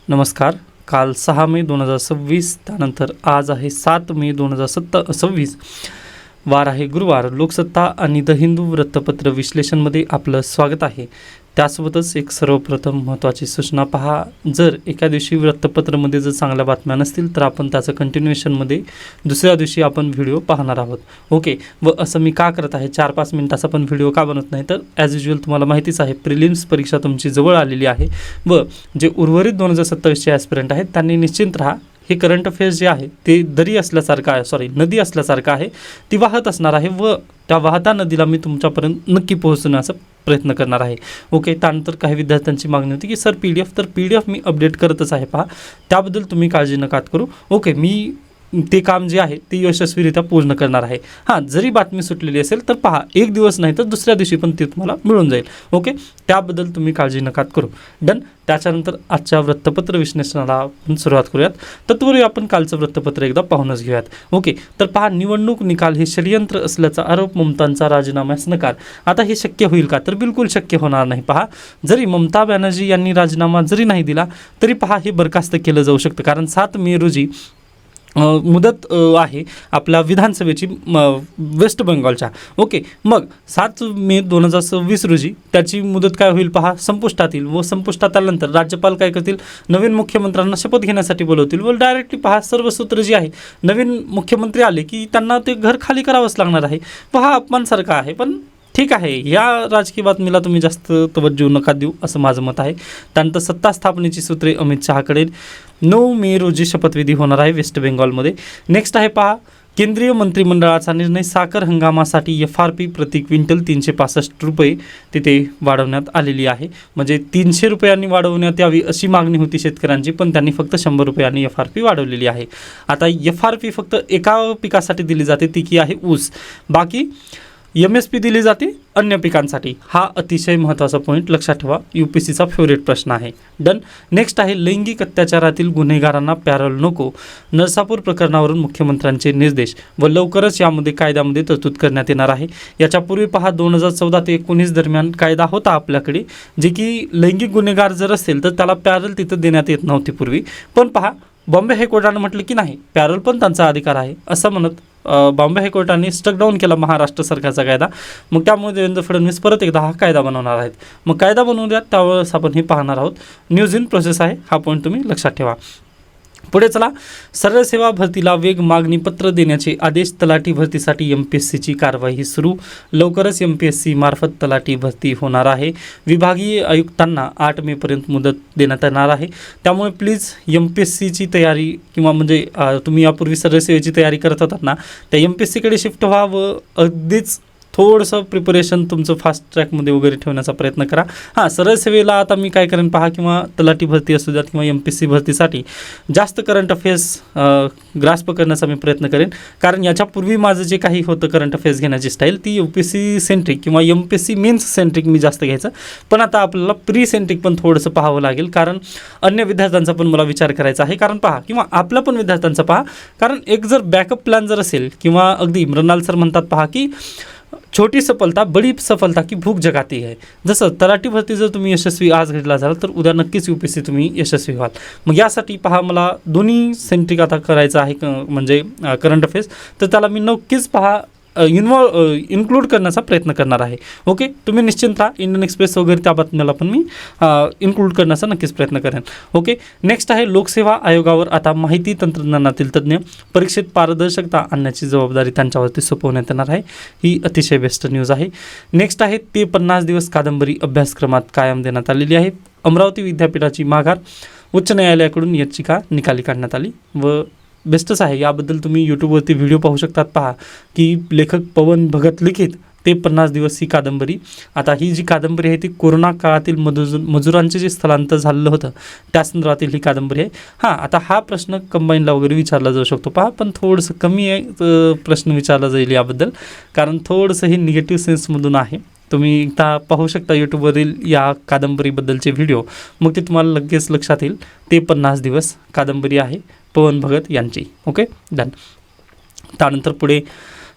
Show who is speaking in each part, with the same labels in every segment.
Speaker 1: नमस्कार. काल 6 मे 2026 त्यानंतर आज आहे 7 मे 2026. वार आहे गुरुवार. लोकसत्ता आणि द हिंदू वृत्तपत्र विश्लेषणमध्ये आपलं स्वागत आहे. त्यासोबतच एक सर्वप्रथम महत्त्वाची सूचना पहा. जर एका दिवशी वृत्तपत्रामध्ये जर चांगल्या बातम्या नसतील तर आपण त्याचं कंटिन्युएशनमध्ये दुसऱ्या दिवशी आपण व्हिडिओ पाहणार आहोत. ओके. व असं मी का करत आहे, 4-5 मिनिटाचा पण व्हिडिओ का बनत नाही, तर ॲज युजल तुम्हाला माहितीच आहे प्रिलिम्स परीक्षा तुमची जवळ आलेली आहे व जे उर्वरित 2027चे ॲस्पिरंट आहेत त्यांनी निश्चिंत राहा. हे करंट अफेअर्स जे आहे ते दरी असल्यासारखं आहे, नदी असल्यासारखं आहे. ती वाहत असणार आहे व त्या वाहत्या नदीला मी तुमच्यापर्यंत नक्की पोहोचण्याचा प्रयत्न करणार आहे. ओके. त्यानंतर काही विद्यार्थ्यांची मागणी होती की सर PDF, तर PDF मी अपडेट करतच आहे पहा. त्याबद्दल तुम्ही काळजी नका करू. ओके. मी ते काम जे आहे ते यशस्वीरित्या पूर्ण करणार आहे. हां, जरी बातमी सुटलेली असेल तर पहा, एक दिवस नाही तर दुसऱ्या दिवशी पण ते तुम्हाला मिळून जाईल. ओके. त्याबद्दल तुम्ही काळजी नका करू. डन. त्याच्यानंतर आजच्या वृत्तपत्र विश्लेषणाला आपण सुरुवात करूयात. तत्पूर्वी आपण कालचं वृत्तपत्र एकदा पाहूनच घेऊयात. ओके. तर पहा, निवडणूक निकाल हे षडयंत्र असल्याचा आरोप, ममतांचा राजीनाम्यास नकार. आता हे शक्य होईल का? तर बिलकुल शक्य होणार नाही. पहा, जरी ममता बॅनर्जी यांनी राजीनामा जरी नाही दिला तरी पहा हे बरखास्त केलं जाऊ शकतं, कारण 7 मे रोजी मुदत आहे आपल्या विधानसभेची वेस्ट बेंगॉलच्या. ओके. मग 7 मे 2026 रोजी त्याची मुदत काय होईल पहा, संपुष्टात येईल व संपुष्टात आल्यानंतर राज्यपाल काय करतील, नवीन मुख्यमंत्र्यांना शपथ घेण्यासाठी बोलवतील व डायरेक्टली पहा सर्व सूत्र जी आहे, नवीन मुख्यमंत्री आले की त्यांना ते घर खाली करावंच लागणार आहे. पहा, अपमानसारखं आहे, पण ठीक आहे, या राजकीय बातमीला तुम्ही जास्त तवज्जो नका देऊ असं माझं मत आहे. त्यानंतर सत्ता स्थापनेची सूत्रे अमित शहाकडे. 9 मे रोजी शपथविधी होणार आहे वेस्ट बेंगॉलमध्ये. नेक्स्ट आहे पहा, केंद्रीय मंत्रिमंडळाचा निर्णय, साखर हंगामासाठी FRP प्रति क्विंटल 365 रुपये तिथे वाढवण्यात आलेली आहे. म्हणजे 300 रुपयांनी वाढवण्यात यावी अशी मागणी होती शेतकऱ्यांची, पण त्यांनी फक्त 100 रुपयांनी FRP वाढवलेली आहे. आता FRP फक्त एका पिकासाठी दिली जाते, ती की आहे ऊस. बाकी MSP दिली जाते अन्य पिकांसाठी. हा अतिशय महत्त्वाचा पॉईंट लक्षात ठेवा. UPSCचा फेवरेट प्रश्न आहे. डन. नेक्स्ट आहे, लैंगिक अत्याचारातील गुन्हेगारांना पॅरोल नको. नरसापूर प्रकरणावरून मुख्यमंत्र्यांचे निर्देश व लवकरच यामध्ये कायद्यामध्ये तरतूद करण्यात येणार आहे. याच्यापूर्वी पहा 2014 ते 19 दरम्यान कायदा होता आपल्याकडे, जे की लैंगिक गुन्हेगार जर असेल तर त्याला पॅरोल तिथं देण्यात येत नव्हती पूर्वी. पण पहा, बॉम्बे हायकोर्टानं म्हटलं की नाही, पॅरोल पण त्यांचा अधिकार आहे असं म्हणत बॉम्बे हायकोर्टाने स्टक डाऊन केला महाराष्ट्र सरकारचा कायदा. मग त्यामुळे देवेंद्र फडणवीस परत एकदा हा कायदा बनवणार आहेत. मग कायदा बनवू द्या, त्यावेळेस आपण हे पाहणार आहोत. न्यूज इन प्रोसेस आहे, हा पॉईंट तुम्ही लक्षात ठेवा. पुढे चला. सरळ सेवा भरतीला वेग, मागणीपत्र देण्याचे आदेश. तलाठी भरतीसाठी MPSCची कारवाई सुरू. लवकरच MPSC मार्फत तलाठी भरती होणार आहे. विभागीय आयुक्तांना 8 मेपर्यंत मुदत देण्यात येणार आहे. त्यामुळे प्लीज MPSCची तयारी किंवा म्हणजे तुम्ही यापूर्वी सरळ सेवेची तयारी करत होतात ना, त्या MPSCकडे शिफ्ट व्हा व अगदीच थोडंसं प्रिपरेशन तुमचं फास्ट ट्रॅकमध्ये वगैरे ठेवण्याचा प्रयत्न करा. हां, सरळ सेवेला आता मी काय करेन पहा, किंवा तलाठी भरती असू द्यात किंवा MPSC भरतीसाठी जास्त करंट अफेअर्स ग्रास्प करण्याचा मी प्रयत्न करेन. कारण याच्यापूर्वी माझं जे काही होतं करंट अफेअर्स घेण्याची स्टाईल ती UPSC सेंट्रिक किंवा MPSC मेन्स सेंट्रिक मी जास्त घ्यायचं. पण आता आपल्याला प्री सेंट्रिक पण थोडंसं पाहावं लागेल, कारण अन्य विद्यार्थ्यांचा पण मला विचार करायचा आहे. कारण पहा, किंवा आपला पण विद्यार्थ्यांचा पहा, कारण एक जर बॅकअप प्लॅन जर असेल, किंवा अगदी मृणाल सर म्हणतात पहा की छोटी सफलता बडी सफलता की भूक जगाती है. जसं तलाठी भरती जर तुम्ही यशस्वी आज घडला झाला तर उद्या नक्कीच UPSC तुम्ही यशस्वी व्हाल. मग यासाठी पहा, मला दोन्ही सेंट्रिक आता करायचं आहे, म्हणजे करंट अफेअर्स, तर त्याला मी नक्कीच पहा इन्क्लूड करण्याचा प्रयत्न करणार आहे. ओके. तुम्ही निश्चिंत राहा. इंडियन एक्सप्रेस वगैरे त्या बातम्याला पण मी इन्क्लूड करण्याचा नक्कीच प्रयत्न करेन. ओके. नेक्स्ट आहे, लोकसेवा आयोगावर आता माहिती तंत्रज्ञानातील तज्ज्ञ. परीक्षेत पारदर्शकता आणण्याची जबाबदारी त्यांच्यावरती सोपवण्यात येणार आहे. ही अतिशय बेस्ट न्यूज आहे. नेक्स्ट आहे, ते 50 दिवस कादंबरी अभ्यासक्रमात कायम देण्यात आलेली आहे. अमरावती विद्यापीठाची माघार. उच्च न्यायालयाकडून याचिका निकाली काढण्यात आली व बेस्टच आहे. याबद्दल तुम्ही यूट्यूबवरती व्हिडिओ पाहू शकतात पहा, की लेखक पवन भगत लिखित ते 50 दिवस ही कादंबरी. आता ही जी कादंबरी आहे ती कोरोना काळातील मजुरांचे जे स्थलांतर झालेलं होतं त्या संदर्भातील ही कादंबरी आहे. हां, आता हा प्रश्न कंबाईनला वगैरे विचारला जाऊ शकतो पहा, पण थोडंसं कमी आहे प्रश्न विचारला जाईल याबद्दल, कारण थोडंसं हे निगेटिव्ह सेन्समधून आहे. तुम्ही एकदा पाहू शकता यूट्यूबवरील या कादंबरीबद्दलचे व्हिडिओ, मग ते तुम्हाला लगेच लक्षात येईल. ते 50 दिवस कादंबरी आहे पवन भगत यांची. ओके. डन. त्यानंतर पुढे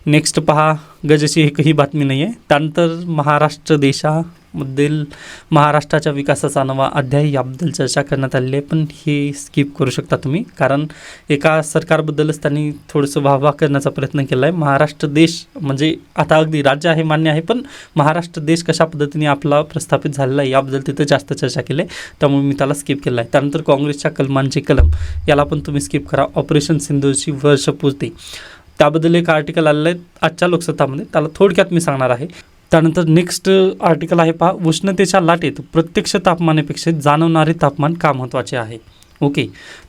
Speaker 1: नेक्स्ट पहा, गजची एकही बातमी नाही आहे. त्यानंतर महाराष्ट्र देशामधील महाराष्ट्राच्या विकासाचा नवा अध्याय याबद्दल चर्चा करण्यात आलेली आहे, पण हे स्किप करू शकता तुम्ही, कारण एका सरकारबद्दलच त्यांनी थोडंसं वाहवा करण्याचा प्रयत्न केला आहे. महाराष्ट्र देश म्हणजे आता अगदी राज्य आहे मान्य आहे, पण महाराष्ट्र देश कशा पद्धतीने आपला प्रस्थापित झालेला आहे याबद्दल तिथं जास्त चर्चा केली आहे, त्यामुळे मी त्याला स्किप केला आहे. त्यानंतर काँग्रेसच्या कलमांचे कलम याला पण तुम्ही स्किप करा. ऑपरेशन सिंधूची वर्षपूर्ती त्याबद्दल एक आर्टिकल आलेलं आहे आजच्या लोकसत्तामध्ये, त्याला थोडक्यात मी सांगणार आहे. त्यानंतर नेक्स्ट आर्टिकल आहे पहा, उष्णतेच्या लाटेत प्रत्यक्ष तापमानापेक्षा जाणवणारे तापमान का महत्त्वाचे आहे. ओके,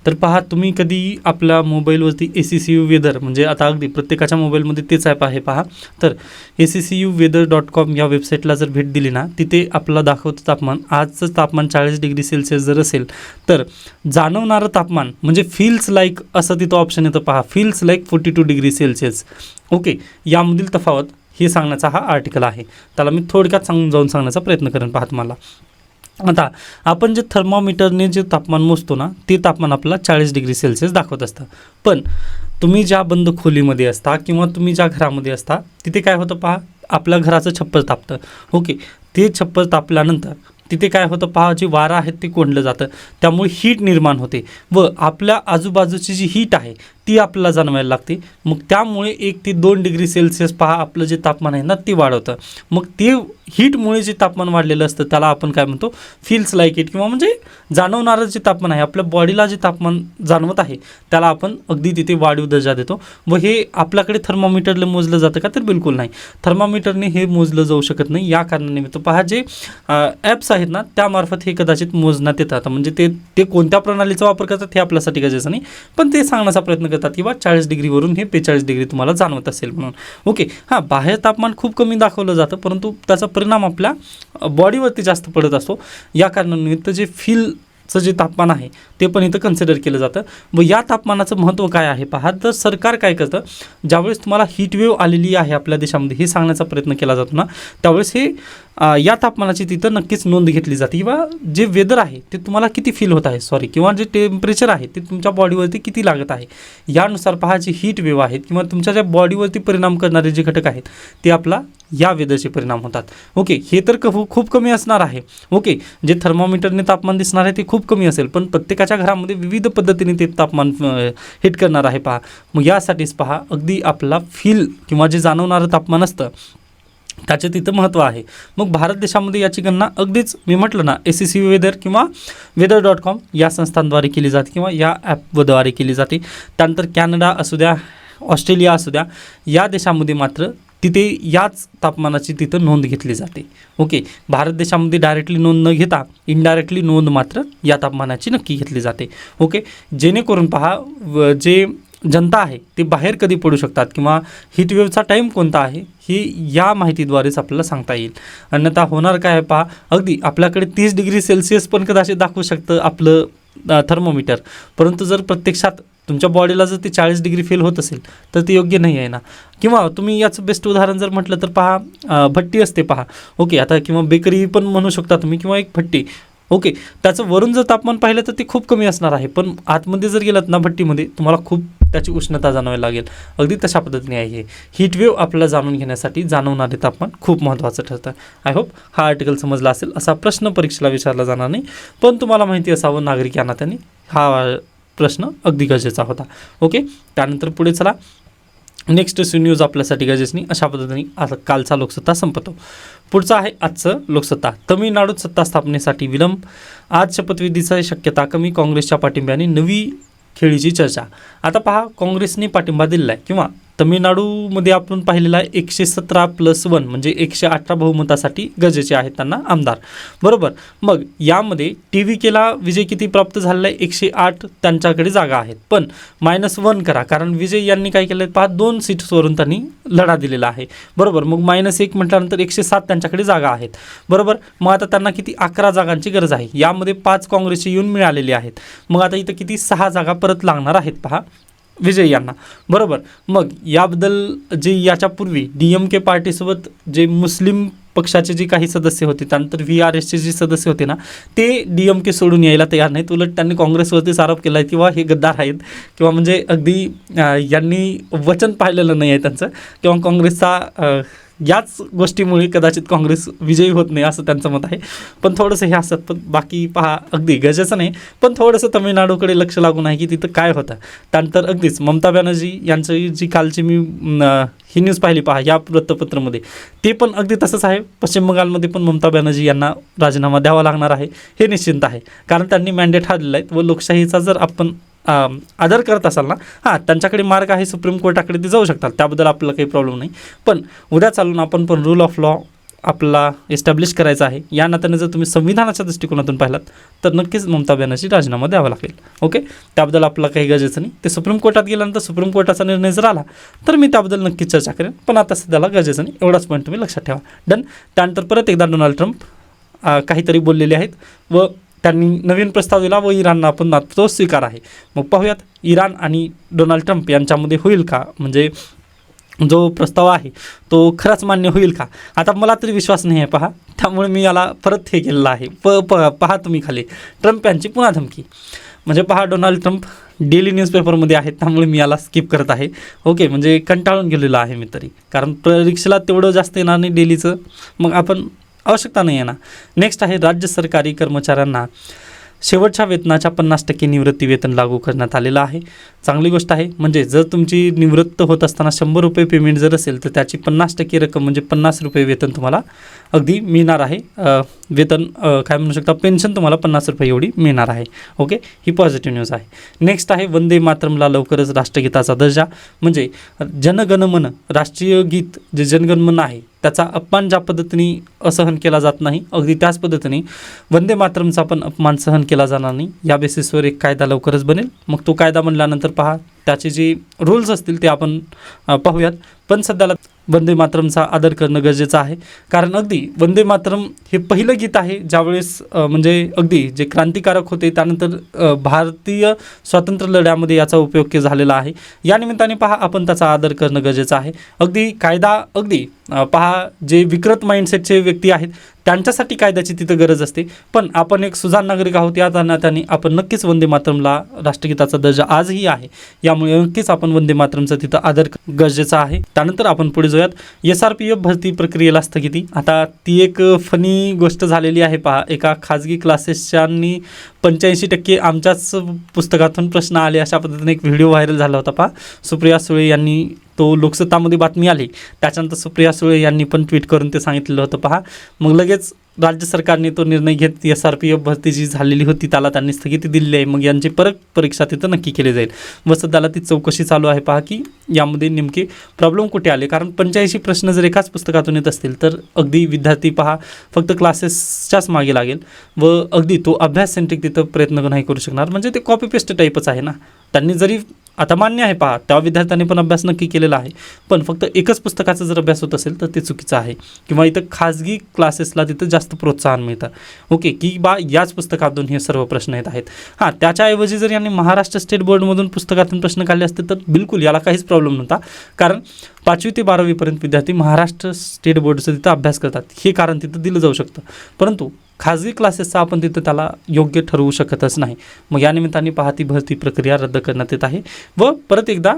Speaker 1: तर पहा, तुम्ही कधी आपल्या मोबाईलवरती ACCU वेदर म्हणजे आता अगदी प्रत्येकाच्या मोबाईलमध्ये तेच ॲप आहे पहा, तर ACCUweather.com या वेबसाईटला जर भेट दिली ना, तिथे आपला दाखवतं तापमान. आजचं तापमान 40 डिग्री सेल्सिअस जर असेल तर जाणवणारं तापमान म्हणजे फील्स लाईक असं तिथं ऑप्शन येतं पहा, feels like 42 degree Celsius. Okay, यामधील तफावत हे सांगण्याचा हा आर्टिकल आहे, त्याला मी थोडक्यात समजावून सांगण्याचा प्रयत्न करेन पहा तुम्हाला. आता आपण जे थर्मोमीटरने जे तापमान मोजतो ना, ते तापमान आपला 40 डिग्री सेल्सिअस दाखवत असतं. पण तुम्ही ज्या बंद खोलीमध्ये असता किंवा तुम्ही ज्या घरामध्ये असता तिथे काय होतं पहा, आपल्या घराचं छप्पर तापतं. ओके, ते छप्पर तापल्यानंतर तिथे काय होतं पहा, जे वारा आहे ते कोंडलं जातं, त्यामुळे हीट निर्माण होते व आपल्या आजूबाजूची जी हीट आहे ती आपल्याला जाणवायला लागते. मग त्यामुळे 1 ते 2 डिग्री सेल्सिअस पहा आपलं जे तापमान आहे ना ते वाढवतं. मग ते हीटमुळे जे तापमान वाढलेलं असतं त्याला आपण काय म्हणतो, फील्स लाईक इट, किंवा म्हणजे जाणवणारं जे तापमान आहे आपल्या बॉडीला जे तापमान जाणवत आहे त्याला आपण अगदी तिथे वाढीव दर्जा देतो. व हे आपल्याकडे थर्मोमीटरला मोजलं जातं का, तर बिलकुल नाही, थर्मोमीटरने हे मोजलं जाऊ शकत नाही. या कारणानिमित्त पहा, जे ॲप्स आहेत ना त्यामार्फत हे कदाचित मोजण्यात येतात. म्हणजे ते कोणत्या प्रणालीचा वापर करतात हे आपल्यासाठी गरजेचं नाही, पण ते सांगण्याचा प्रयत्न करतात किंवा 40 डिग्रीवरून हे 45 डिग्री तुम्हाला जाणवत असेल म्हणून. ओके, हां, बाहेर तापमान खूप कमी दाखवलं जातं, परंतु त्याचा परिणाम आपल्या बॉडीवरती जास्त पडत असतो. या कारणानिमित्त जे फीलचं जे तापमान आहे ते पण इथं कन्सिडर केलं जातं. व या तापमानाचं महत्त्व काय आहे पहा, तर सरकार काय करतं, ज्यावेळेस तुम्हाला हीटवेव्ह आलेली आहे आपल्या देशामध्ये हे सांगण्याचा प्रयत्न केला जातो ना, त्यावेळेस हे या तापमानाची तिथं नक्कीच नोंद घेतली जाते, किंवा जे वेदर आहे ते तुम्हाला किती फील होत आहे किंवा जे टेम्परेचर आहे ते तुमच्या बॉडीवरती किती लागत आहे यानुसार पहा जे हीट वेव्ह आहेत किंवा तुमच्या ज्या बॉडीवरती परिणाम करणारे जे घटक आहेत ते आपला या वेदरचे परिणाम होतात. ओके, हे तर खूप कमी असणार आहे. ओके, जे थर्मोमीटरने तापमान दिसणार आहे ते खूप कमी असेल, पण प्रत्येकाच्या घरामध्ये विविध पद्धतीने ते तापमान हिट करणार आहे पहा. मग यासाठीच पहा अगदी आपला फील किंवा जे जाणवणारं तापमान असतं त्याचे तिथं महत्त्व आहे. मग भारत देशामध्ये याची गणना अगदीच मी म्हटलं ना ACCU वेदर किंवा weather.com या संस्थांद्वारे केली जाते किंवा या ॲपद्वारे केली जाते. त्यानंतर कॅनडा असू द्या, ऑस्ट्रेलिया असू द्या, या देशामध्ये मात्र तिथे याच तापमानाची तिथं नोंद घेतली जाते. ओके, भारत देशामध्ये डायरेक्टली नोंद न घेता इनडायरेक्टली नोंद मात्र या तापमानाची नक्की घेतली जाते. ओके, जेणेकरून पहा जे जनता आहे ते बाहेर कधी पडू शकतात किंवा हीटवेव्हचा टाईम कोणता आहे हे या माहितीद्वारेच आपल्याला सांगता येईल. अन्यथा होणार काय आहे पहा, अगदी आपल्याकडे 30 डिग्री सेल्सिअस पण कदाचित दाखवू शकतं आपलं थर्मोमीटर, परंतु जर प्रत्यक्षात तुमच्या बॉडीला जर ते 40 डिग्री फील होत असेल तर ते योग्य नाही आहे ना. किंवा तुम्ही याचं बेस्ट उदाहरण जर म्हटलं तर पहा भट्टी असते पहा. ओके, आता किंवा बेकरी पण म्हणू शकता तुम्ही किंवा एक भट्टी. ओके, त्याचं वरून जर तापमान पाहिलं तर ते खूप कमी असणार आहे, पण आतमध्ये जर गेलात ना भट्टीमध्ये तुम्हाला खूप त्याची उष्णता जाणवायला लागेल. अगदी तशा पद्धतीने आहे हे हीटवेव्ह आपल्याला जाणून घेण्यासाठी जाणवणारे तापमान खूप महत्त्वाचं ठरतं. आय होप हा आर्टिकल समजला असेल. असा प्रश्न परीक्षेला विचारला जाणार नाही, पण तुम्हाला माहिती असावं नागरिक या नात्याने हा प्रश्न अगदी गरजेचा होता. ओके, त्यानंतर पुढे चला, नेक्स्ट न्यूज आपल्यासाठी गरजेच नाही. अशा पद्धतीने आता कालचा लोकसत्ता संपतो. पुढचा आहे आजचं लोकसत्ता. तमिळनाडूत सत्ता स्थापनेसाठी विलंब, आज शपथविधीची शक्यता कमी, काँग्रेसच्या पाठिंब्याने नवी खेळीची चर्चा. आता पहा, काँग्रेसने पाठिंबा दिलेला आहे किंवा तमिळनाडूमध्ये आपण पाहिलेला आहे 117+1 म्हणजे 118 बहुमतासाठी गरजेचे आहेत त्यांना आमदार, बरोबर. मग यामध्ये TVKला विजय किती प्राप्त झालेला आहे, 108 त्यांच्याकडे जागा आहेत, पण -1 करा, कारण विजय यांनी काय केलं आहे पहा, 2 सीट्सवरून त्यांनी लढा दिलेला आहे, बरोबर. मग -1 म्हटल्यानंतर 107 त्यांच्याकडे जागा आहेत, बरोबर. मग आता त्यांना किती 11 जागांची गरज आहे, यामध्ये 5 काँग्रेसचे येऊन मिळालेले आहेत. मग आता इथं किती 6 जागा परत लागणार आहेत पहा विजय यांना, बरोबर. मग याबद्दल जे याच्यापूर्वी DMK पार्टीसोबत जे मुस्लिम पक्षाचे जे काही सदस्य होते, त्यानंतर VRSचे जे सदस्य होते ना, ते DMK सोडून यायला तयार नाहीत. उलट त्यांनी काँग्रेसवरतीच आरोप केला आहे किंवा हे गद्दार आहेत किंवा म्हणजे अगदी यांनी वचन पाहिलेलं नाही आहे त्यांचं, किंवा काँग्रेसचा याच गोष्टीमुळे कदाचित काँग्रेस विजयी होत नाही असं त्यांचं मत आहे. पण थोडंसं हे असतात. पण बाकी पहा, अगदी गरजेचं नाही, पण थोडंसं तमिळनाडूकडे लक्ष लागून आहे की तिथं काय होतं. त्यानंतर अगदीच ममता बॅनर्जी यांची जी कालची मी ही न्यूज पाहिली पहा या वृत्तपत्रामध्ये, ते पण अगदी तसंच आहे. पश्चिम बंगालमध्ये पण ममता बॅनर्जी यांना राजीनामा द्यावा लागणार आहे हे निश्चित आहे, कारण त्यांनी मॅन्डेट हारलेला आहे व लोकशाहीचा जर आपण आदर करत असाल ना, हां त्यांच्याकडे मार्ग आहे, सुप्रीम कोर्टाकडे ते जाऊ शकतात, त्याबद्दल आपल्याला काही प्रॉब्लेम नाही. पण उद्या चालून आपण पण रूल ऑफ लॉ आपला एस्टॅब्लिश करायचा आहे. या नात्याने जर तुम्ही संविधानाच्या दृष्टिकोनातून पाहिलात तर नक्कीच ममता बॅनर्जी राजीनामा द्यावा लागेल. ओके, त्याबद्दल आपल्याला काही गरजेचं नाही. ते सुप्रीम कोर्टात गेल्यानंतर सुप्रीम कोर्टाचा निर्णय जर आला तर मी त्याबद्दल नक्कीच चर्चा करेन, पण आता सध्याला गरजेचं नाही. एवढाच पॉईंट तुम्ही लक्षात ठेवा. डन. त्यानंतर परत एकदा डोनाल्ड ट्रम्प काहीतरी बोललेले आहेत व त्यांनी नवीन प्रस्ताव दिला व इराणला आपण तो स्वीकार आहे. मग पाहूयात इराण आणि डोनाल्ड ट्रम्प यांच्यामध्ये होईल का, म्हणजे जो प्रस्ताव आहे तो खरंच मान्य होईल का. आता मला तरी विश्वास नाही आहे पहा, त्यामुळे मी याला परत हे केलेलं आहे. पहा तुम्ही खाली ट्रम्प यांची पुन्हा धमकी. म्हणजे पहा, डोनाल्ड ट्रम्प डेली न्यूजपेपरमध्ये आहेत, त्यामुळे मी याला स्किप करत आहे. ओके, म्हणजे कंटाळून गेलेलो आहे मी तरी, कारण परीक्षेला तेवढं जास्त येणार नाही डेलीचं, मग आपण आवश्यकता नाही आहे ना. नेक्स्ट आहे राज्य सरकारी कर्मचाऱ्यांना शेवटच्या वेतनाच्या 50% निवृत्ती वेतन लागू करण्यात आलेलं आहे. चांगली गोष्ट आहे. म्हणजे जर तुमची निवृत्त होत असताना 100 रुपये पेमेंट जर असेल तर त्याची 50% रक्कम म्हणजे 50 रुपये वेतन तुम्हाला अगदी मिळणार आहे. वेतन काय म्हणू शकता, पेन्शन तुम्हाला 50 रुपये एवढी मिळणार आहे. ओके, ही पॉझिटिव्ह न्यूज आहे. नेक्स्ट आहे वंदे मातरमला लवकरच राष्ट्रगीताचा दर्जा. म्हणजे जनगणमन राष्ट्रीय गीत जे जनगणमन आहे त्याचा अपमान ज्या पद्धतीने असहन केला जात नाही, अगदी त्याच पद्धतीने वंदे मातरमचा पण अपमान सहन केला जाणार नाही. या बेसिसवर एक कायदा लवकरच बनेल. मग तो कायदा बनल्यानंतर पहा त्याचे जे रूल्स असतील ते आपण पाहूयात. पण सध्याला वंदे मातरमचा आदर करणं गरजेचं आहे, कारण अगदी वंदे मातरम हे पहिलं गीत आहे ज्यावेळेस म्हणजे अगदी जे क्रांतिकारक होते त्यानंतर भारतीय स्वातंत्र्य लढ्यामध्ये याचा उपयोग झालेला आहे. या निमित्ताने पहा आपण त्याचा आदर करणं गरजेचं आहे. अगदी कायदा अगदी पहा जे विकृत माइंडसेटचे व्यक्ती आहेत त्यांच्यासाठी कायद्याची तिथं गरज असते, पण आपण एक सुजाण नागरिक आहोत या नात्याने आपण नक्कीच वंदे मातरमला राष्ट्रगीताचा दर्जा आजही आहे, यामुळे नक्कीच आपण वंदे मातरमचा तिथं आदर गरजेचा आहे. त्यानंतर आपण पुढे जाऊयात. SRPF भरती प्रक्रियेला स्थगिती. आता ती एक फनी गोष्ट झालेली आहे पहा. एका खाजगी क्लासेसच्यांनी 85% आमच्याच पुस्तकातून प्रश्न आले अशा पद्धतीने एक व्हिडिओ व्हायरल झाला होता पहा. सुप्रिया सुळे यांनी तो लोकसत्तामध्ये बातमी आली, त्याच्यानंतर सुप्रिया सुळे यांनी पण ट्विट करून ते सांगितलेलं होतं पहा. मग लगेच राज्य सरकारने तो निर्णय घेत SRPF भरती जी झालेली होती त्याला त्यांनी स्थगिती दिलेली आहे. मग यांची परत परीक्षा तिथं नक्की केली जाईल व सध्याला ती चौकशी चालू आहे पहा की यामध्ये नेमके प्रॉब्लेम कुठे आले. कारण 85 प्रश्न जर एकाच पुस्तकातून येत असतील तर अगदी विद्यार्थी पहा फक्त क्लासेसच्याच मागे लागेल व अगदी तो अभ्यास सेंट्रिक तिथं प्रयत्न नाही करू शकणार. म्हणजे ते कॉपी पेस्ट टाईपच आहे ना. त्यांनी जरी आता मान्य आहे पहा त्या विद्यार्थ्यांनी पण अभ्यास नक्की केलेला आहे, पण फक्त एकच पुस्तकाचा जर अभ्यास होत असेल तर ते चुकीचं आहे. किंवा इथं खाजगी क्लासेसला तिथं जास्त प्रोत्साहन मिळतं. ओके, की बा याच पुस्तकातून हे सर्व प्रश्न येत आहेत. हां, त्याच्याऐवजी जर यांनी महाराष्ट्र स्टेट बोर्डमधून पुस्तकातून प्रश्न काढले असते तर बिलकुल याला काहीच प्रॉब्लेम नव्हता, कारण 5वी ते 12वीपर्यंत विद्यार्थी महाराष्ट्र स्टेट बोर्डचं तिथं अभ्यास करतात, हे कारण तिथं दिलं जाऊ शकतं. परंतु खाजगी क्लासेसचा आपण तिथं त्याला योग्य ठरवू शकतच नाही. मग या निमित्ताने पहा ती भरती प्रक्रिया रद्द करण्यात येत आहे व परत एकदा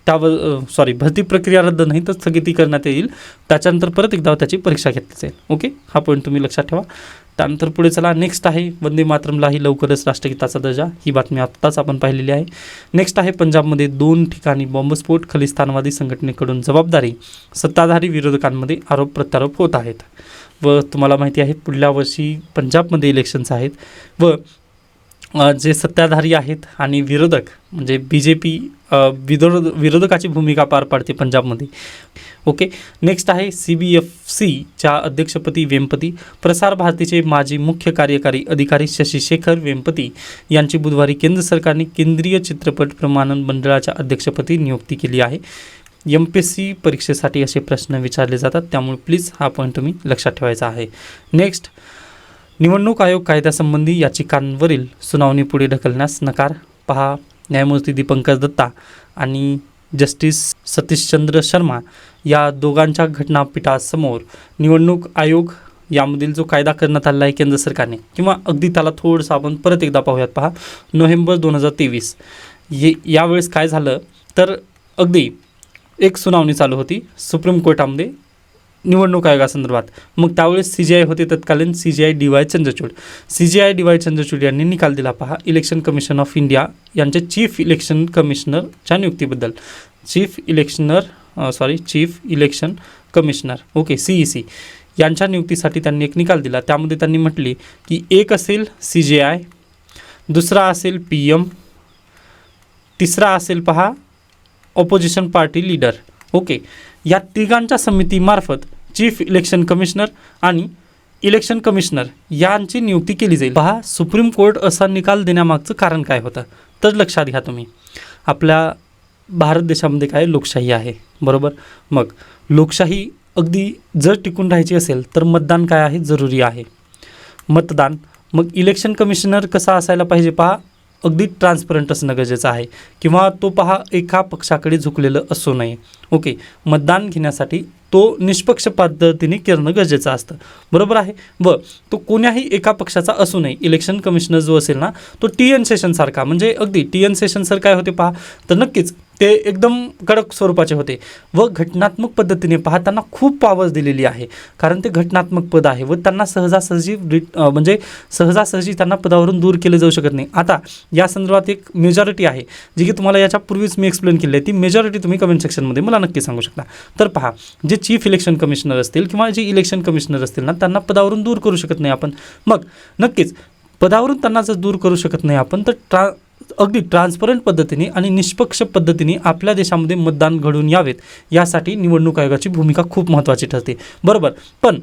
Speaker 1: त्यावर भरती प्रक्रिया रद्द नाही तर स्थगिती करण्यात येईल. त्याच्यानंतर परत एकदा त्याची परीक्षा घेतली जाईल. ओके, हा पॉईंट तुम्ही लक्षात ठेवा. त्यानंतर पुढे चला. नेक्स्ट आहे वंदे मातरमलाही लवकरच राष्ट्रगीताचा दर्जा. ही बातमी आत्ताच आपण पाहिलेली आहे. नेक्स्ट आहे पंजाबमध्ये 2 ठिकाणी बॉम्बस्फोट, खलिस्तानवादी संघटनेकडून जबाबदारी, सत्ताधारी विरोधकांमध्ये आरोप प्रत्यारोप होत आहेत. व तुम्हाला माहिती आहे पुढल्या वर्षी पंजाबमध्ये इलेक्शन्स आहेत व जे सत्ताधारी आहेत आणि विरोधक म्हणजे BJP विरोधकाची भूमिका पार पाडते पंजाबमध्ये. ओके, नेक्स्ट आहे CBFCच्या अध्यक्षपदी वेंपती. प्रसार भारतीचे माजी मुख्य कार्यकारी अधिकारी शशी शेखर वेंपती यांची बुधवारी केंद्र सरकारने केंद्रीय चित्रपट प्रमाणन मंडळाच्या अध्यक्षपदी नियुक्ती केली आहे. MPSC परीक्षेसाठी असे प्रश्न विचारले जातात, त्यामुळे प्लीज हा पॉईंट तुम्ही लक्षात ठेवायचा आहे. नेक्स्ट, निवडणूक आयोग कायद्यासंबंधी याचिकांवरील सुनावणी पुढे ढकलण्यास नकार. पहा न्यायमूर्ती दीपंकर दत्ता आणि जस्टिस सतीशचंद्र शर्मा या दोघांच्या घटनापीठासमोर निवडणूक आयोग यामधील जो कायदा करण्यात आला आहे केंद्र सरकारने, किंवा अगदी त्याला थोडंसं आपण परत एकदा पाहूयात. पहा, नोव्हेंबर 2023 यावेळेस काय झालं तर अगदी एक सुनावणी चालू होती सुप्रीम कोर्टामध्ये निवडणूक आयोगासंदर्भात. मग त्यावेळेस CJI होते तत्कालीन CJI DY Chandrachud. CJI DY Chandrachud यांनी निकाल दिला. पहा, इलेक्शन कमिशन ऑफ इंडिया यांचे चीफ इलेक्शन कमिशनरच्या नियुक्तीबद्दल. चीफ इलेक्शन कमिशनर CEC यांच्या नियुक्तीसाठी त्यांनी एक निकाल दिला. त्यामध्ये त्यांनी म्हटले की एक असेल CJI, दुसरा असेल PM, तिसरा असेल पहा ऑपोजिशन पार्टी लीडर. या तिघांच्या समितीमार्फत चीफ इलेक्शन कमिशनर आणि इलेक्शन कमिशनर यांची नियुक्ती केली जाईल. पहा, सुप्रीम कोर्ट असा निकाल देण्यामागचं कारण काय होतं तर लक्षात घ्या तुम्ही. आपल्या भारत देशामध्ये काय लोकशाही आहे, बरोबर. मग लोकशाही अगदी जर टिकून राहायची असेल तर मतदान काय आहे, जरुरी आहे मतदान. मग इलेक्शन कमिशनर कसा असायला पाहिजे, पहा अगदी ट्रान्सपरंट असणं गरजेचं आहे, किंवा तो पहा एका पक्षाकडे झुकलेलं असू नये. मतदान घेण्यासाठी तो निष्पक्ष पद्धतीने करणं गरजेचं असतं, बरोबर आहे. व तो कोण्याही एका पक्षाचा असू नये. इलेक्शन कमिशनर जो असेल ना तो TN सेशन सारखा, म्हणजे अगदी TN सेशन सर काय होते पहा तर नक्कीच ते एकदम कडक स्वरूपाचे होते व घटनात्मक पद्धतीने पहा त्यांना खूप पॉवर्स दिलेली आहे, कारण ते घटनात्मक पद आहे व त्यांना सहजासहजी त्यांना पदावरून दूर केले जाऊ शकत नाही. आता या संदर्भात एक मेजॉरिटी आहे जी की तुम्हाला याच्यापूर्वीच मी एक्सप्लेन केली आहे. ती मेजॉरिटी तुम्ही कमेंट सेक्शनमध्ये मला नक्की सांगू शकता. तर पहा, जे चीफ इलेक्शन कमिशनर असतील किंवा जे इलेक्शन कमिशनर असतील ना त्यांना पदावरून दूर करू शकत नाही आपण. मग नक्कीच पदावरून त्यांना जर दूर करू शकत नाही आपण तर अगदी ट्रान्सपरंट पद्धतीने आणि निष्पक्ष पद्धतीने आपल्या देशामध्ये मतदान घडून यावेत यासाठी निवडणूक आयोगाची भूमिका खूप महत्त्वाची ठरते, बरोबर. पण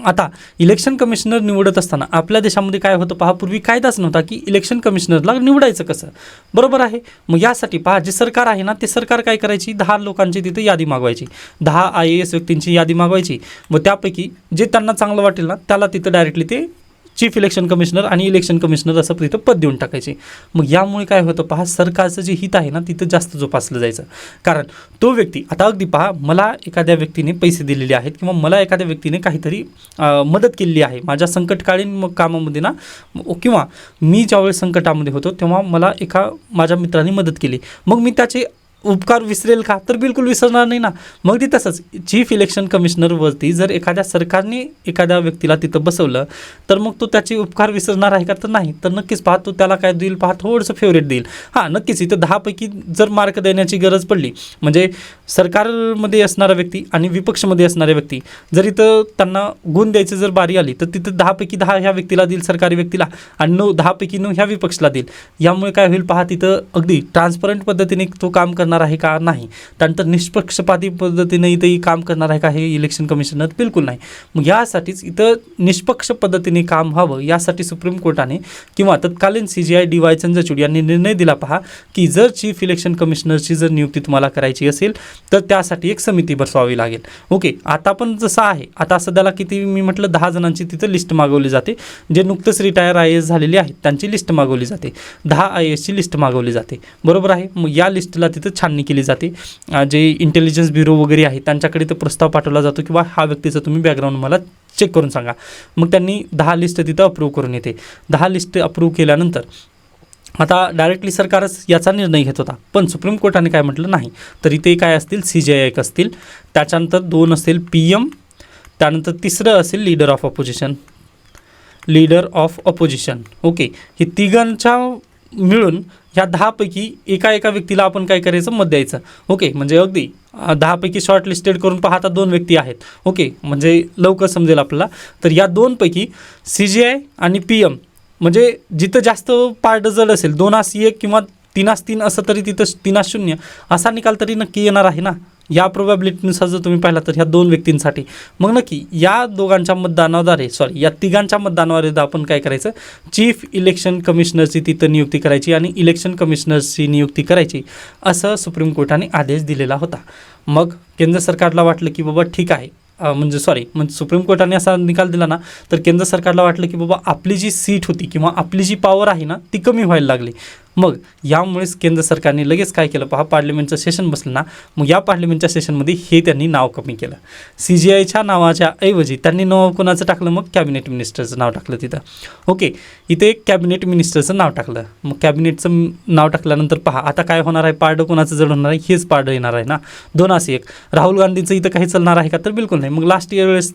Speaker 1: आता इलेक्शन कमिशनर निवडत असताना आपल्या देशामध्ये काय होतं पहा, पूर्वी कायदाच नव्हता की इलेक्शन कमिशनरला निवडायचं कसं, बरोबर आहे. मग यासाठी पहा जे सरकार आहे ना ते सरकार काय करायची, 10 लोकांची तिथे यादी मागवायची, 10 IAS व्यक्तींची यादी मागवायची व त्यापैकी जे त्यांना चांगलं वाटेल ना त्याला तिथं डायरेक्टली ते चीफ इलेक्शन कमिशनर आणि इलेक्शन कमिशनर असं तिथं पद देऊन टाकायचे. मग यामुळे काय होतं पहा, सरकारचं जे हित आहे ना तिथं जास्त जोपासलं जायचं. कारण तो व्यक्ती आता अगदी पहा, मला एखाद्या व्यक्तीने पैसे दिलेले आहेत किंवा मला एखाद्या व्यक्तीने काहीतरी मदत केलेली आहे माझ्या संकटकालीन कामामध्ये ना, किंवा मी ज्यावेळेस संकटामध्ये होतो तेव्हा मला माझ्या मित्राने मदत केली, मग मी त्याचे उपकार विसरेल का, तर बिलकुल विसरणार नाही ना. मग ती तसंच चीफ इलेक्शन कमिशनरवरती जर एखाद्या सरकारने एखाद्या व्यक्तीला तिथं बसवलं तर मग तो त्याचे उपकार विसरणार आहे का, तर नाही. तर नक्कीच पहा तो त्याला काय देईल पहा, थोडंसं फेवरेट देईल. नक्कीच इथं 10 पैकी जर मार्क देण्याची गरज पडली, म्हणजे सरकारमध्ये असणारा व्यक्ती आणि विपक्षमध्ये असणाऱ्या व्यक्ती जर इथं त्यांना गुण द्यायची जर बारी आली तर तिथं 10 पैकी 10 ह्या व्यक्तीला देईल सरकारी व्यक्तीला आणि 10 पैकी 9 ह्या विपक्षला देईल. यामुळे काय होईल पहा, तिथं अगदी ट्रान्सपरंट पद्धतीने तो काम करणार आहे का, नाही. त्यानंतर निष्पक्षपाती पद्धतीने इथंही काम करणार आहे का हे इलेक्शन कमिशनर, बिलकुल नाही. मग यासाठीच इथं निष्पक्ष पद्धतीने काम व्हावं यासाठी सुप्रीम कोर्टाने किंवा तत्कालीन CJI DY चंद्रचूड यांनी निर्णय दिला पहा की जर चीफ इलेक्शन कमिशनरची जर नियुक्ती तुम्हाला करायची असेल तर त्यासाठी एक समिती बसवावी लागेल. आता पण जसं आहे, आता सध्याला किती मी म्हटलं 10 जणांची तिथं लिस्ट मागवली जाते, जे नुकतंच रिटायर IAS झालेले आहेत त्यांची लिस्ट मागवली जाते, 10 IASची लिस्ट मागवली जाते, बरोबर आहे. मग या लिस्टला तिथं छाननी केली जाते, जे इंटेलिजन्स ब्युरो वगैरे आहे त्यांच्याकडे तो प्रस्ताव पाठवला जातो किंवा हा व्यक्तीचं तुम्ही बॅकग्राऊंड मला चेक करून सांगा. मग त्यांनी 10 लिस्ट तिथं अप्रूव्ह करून येते. 10 लिस्ट अप्रूव्ह केल्यानंतर आता डायरेक्टली सरकारच याचा निर्णय घेत होता, पण सुप्रीम कोर्टाने काय म्हटलं नाही. तर इथे काय असतील CJI एक असतील, त्याच्यानंतर 2 असेल PM, त्यानंतर तिसरं असेल लीडर ऑफ ऑपोजिशन. हे तिघांच्या मिळून ह्या 10 पैकी एका व्यक्तीला आपण काय करायचं, मत द्यायचं. म्हणजे अगदी 10 पैकी शॉर्ट लिस्टेड करून पाहता 2 व्यक्ती आहेत. म्हणजे लवकर समजेल आपल्याला. तर या 2 पैकी CJI आणि PM, म्हणजे जिथं जास्त पार्ट जड असेल 2-1 किंवा 3-3 असं तरी तिथं 3-0 असा निकाल तरी नक्की येणार आहे ना या प्रोबॅबिलिटीनुसार जर तुम्ही पाहिला तर ह्या 2 व्यक्तींसाठी. मग नक्की या या तिघांच्या मतदानाद्वारे आपण काय करायचं, चीफ इलेक्शन कमिशनरची तिथं नियुक्ती करायची आणि इलेक्शन कमिशनरची नियुक्ती करायची असं सुप्रीम कोर्टाने आदेश दिलेला होता. मग केंद्र सरकारला वाटलं की बाबा ठीक आहे, म्हणजे सुप्रीम कोर्टाने असा निकाल दिला ना तर केंद्र सरकारला वाटलं की बाबा आपली जी सीट होती किंवा आपली जी पॉवर आहे ना ती कमी व्हायला लागली. मग यामुळेच केंद्र सरकारने लगेच काय केलं पहा, पार्लिमेंटचं सेशन बसलं ना, मग या पार्लिमेंटच्या सेशनमध्ये हे त्यांनी नाव कमी केलं. CGIच्या नावाच्या ऐवजी त्यांनी नाव कोणाचं टाकलं, मग कॅबिनेट मिनिस्टरचं नाव टाकलं तिथं. ओके, इथे एक कॅबिनेट मिनिस्टरचं नाव टाकलं. मग कॅबिनेटचं नाव टाकल्यानंतर पहा आता काय होणार आहे, पारडं कोणाचं जड होणार आहे, हेच पारडं येणार आहे ना, 2-1. राहुल गांधींचं इथं काही चालणार आहे का, तर बिलकुल नाही. मग लास्ट इयर वेळेस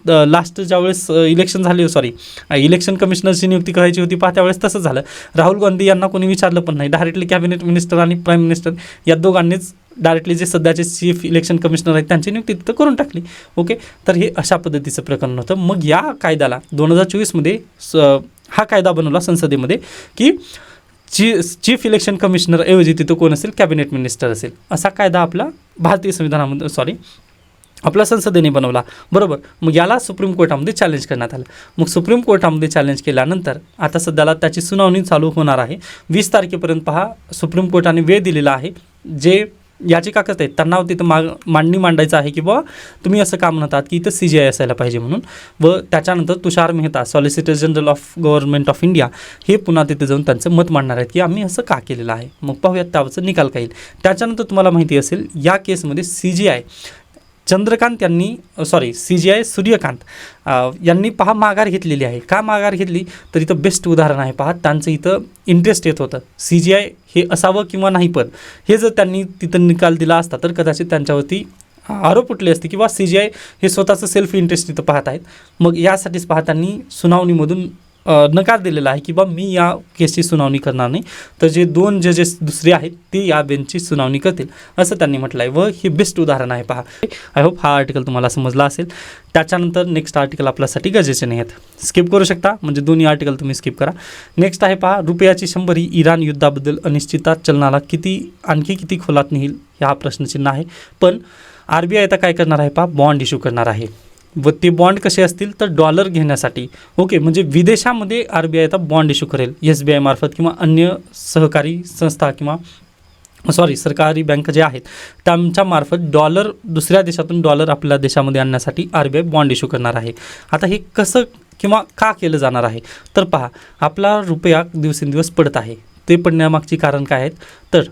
Speaker 1: लास्ट ज्यावेळेस इलेक्शन झाले, इलेक्शन कमिशनरची नियुक्ती करायची होती पहा, त्यावेळेस तसं झालं. राहुल गांधी यांना कोणी विचारलं पण नाही, डायरेक्टली कॅबिनेट मिनिस्टर आणि प्राईम मिनिस्टर या दोघांनीच डायरेक्टली जे सध्याचे चीफ इलेक्शन कमिशनर आहेत त्यांची नियुक्ती तिथं करून टाकली. ओके, तर हे अशा पद्धतीचं प्रकरण होतं. मग या कायद्याला 2024मध्ये हा कायदा बनवला संसदेमध्ये की चीफ इलेक्शन कमिशनर ऐवजी तिथं कोण असेल, कॅबिनेट मिनिस्टर असेल. असा कायदा आपला भारतीय संविधानामध्ये आपल्या संसदेने बनवला, बरोबर. मग याला सुप्रीम कोर्टामध्ये चॅलेंज करण्यात आलं. मग सुप्रीम कोर्टामध्ये चॅलेंज केल्यानंतर आता सध्याला त्याची सुनावणी चालू होणार आहे. 20 तारखेपर्यंत पहा सुप्रीम कोर्टाने वेळ दिलेला आहे. जे याचिकाकर्ते आहेत त्यांना तिथं मांडणी मांडायचं आहे की बाबा तुम्ही असं का म्हणतात की इथं CGI असायला पाहिजे म्हणून. व त्याच्यानंतर Tushar Mehta, solicitor general of government of India, हे पुन्हा तिथे जाऊन त्यांचं मत मांडणार आहेत की आम्ही असं का केलेलं आहे. मग पाहूयात त्यावरचं निकाल काय येईल. त्याच्यानंतर तुम्हाला माहिती असेल या केसमध्ये CGI CGI सूर्यकांत यांनी पहा माघार घेतलेली आहे. का माघार घेतली, तर इथं बेस्ट उदाहरण आहे पहा. त्यांचं इथं इंटरेस्ट येत होतं CGI हे असावं किंवा नाही, पण हे जर त्यांनी तिथं निकाल दिला असता तर कदाचित त्यांच्यावरती आरोप उठले असते किंवा CGI हे स्वतःचं सेल्फ इंटरेस्ट तिथं पाहत आहेत. मग यासाठीच पहा त्यांनी सुनावणीमधून नकार दिलेला आहे की बा मी या केसची सुनावणी करणार नाही, तर जे 2 जजेस दुसरे आहेत ते या बेंचची सुनावणी करतील असं त्यांनी म्हटलं आहे. व हे बेस्ट उदाहरण आहे पहा. आय होप हा आर्टिकल तुम्हाला समजला असेल. त्याच्यानंतर नेक्स्ट आर्टिकल आपल्यासाठी गरजेचे नाही आहेत, स्किप करू शकता, म्हणजे दोन्ही आर्टिकल तुम्ही स्किप करा. नेक्स्ट आहे पहा, रुपयाची 100 ही इराण युद्धाबद्दल अनिश्चितता चलनाला आणखी किती खोलात नेईल, हा प्रश्नचिन्ह आहे. पण RBI आता काय करणार आहे पहा, बॉन्ड इश्यू करणार आहे. व ते बॉन्ड कसे असतील तर डॉलर घेण्यासाठी. ओके, म्हणजे विदेशामध्ये RBI आता बॉन्ड इश्यू करेल SBI मार्फत किंवा अन्य सहकारी संस्था किंवा सरकारी बँक जे आहेत त्यांच्या मार्फत डॉलर दुसऱ्या देशातून डॉलर आपल्या देशामध्ये आणण्यासाठी RBI बॉन्ड इश्यू करणार आहे. आता हे कसं किंवा का केलं जाणार आहे, तर पहा आपला रुपया दिवसेंदिवस पडत आहे. ते पडण्यामागची कारण काय आहेत, तर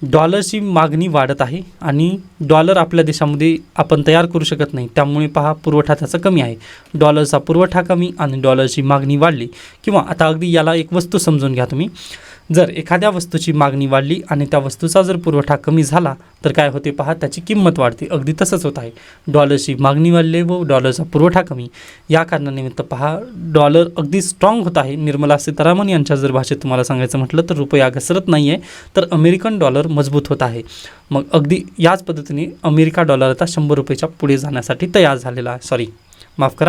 Speaker 1: डॉलरची मागणी वाढत आहे आणि डॉलर आपल्या देशामध्ये आपण तयार करू शकत नाही, त्यामुळे पहा पुरवठा त्याचा कमी आहे. डॉलरचा पुरवठा कमी आणि डॉलरची मागणी वाढली, किंवा आता अगदी याला एक वस्तू समजून घ्या तुम्ही. जर एखाद्या वस्तूची मागणी वाढली आणि त्या वस्तूचा जर पुरवठा कमी झाला तर काय होते पहा, त्याची किंमत वाढते. अगदी तसंच होत आहे. डॉलरची मागणी वाढली व डॉलरचा पुरवठा कमी, या कारणानिमित्त पहा डॉलर अगदी स्ट्रॉंग होत आहे. निर्मला सीतारामन यांच्या जर भाषेत तुम्हाला सांगायचं म्हटलं तर रुपया घसरत नाही आहे, तर अमेरिकन डॉलर मजबूत होत आहे. मग अगदी याच पद्धतीने अमेरिका डॉलर आता 100 रुपयाच्या पुढे जाण्यासाठी तयार झालेला आहे.